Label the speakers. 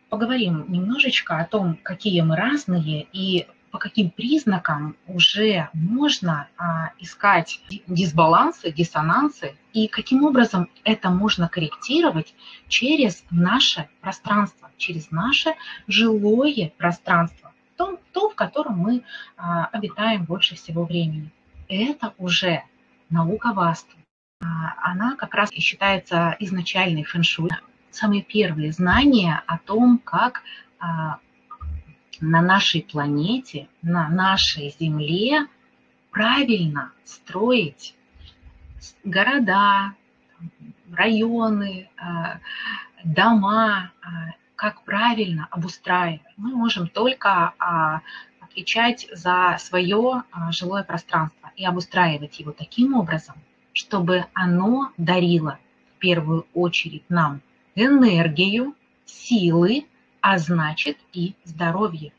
Speaker 1: Поговорим немножечко о том, какие мы разные и по каким признакам уже можно искать дисбалансы, диссонансы, и каким образом это можно корректировать через наше пространство, через наше жилое пространство, то в котором мы обитаем больше всего времени. Это уже наука васту. Она как раз и считается изначальной фэн-шуй. Самые первые знания о том, как на нашей планете, на нашей Земле правильно строить города, районы, дома, как правильно обустраивать. Мы можем только отвечать за свое жилое пространство и обустраивать его таким образом, чтобы оно дарило в первую очередь нам энергию, силы, а значит и здоровье.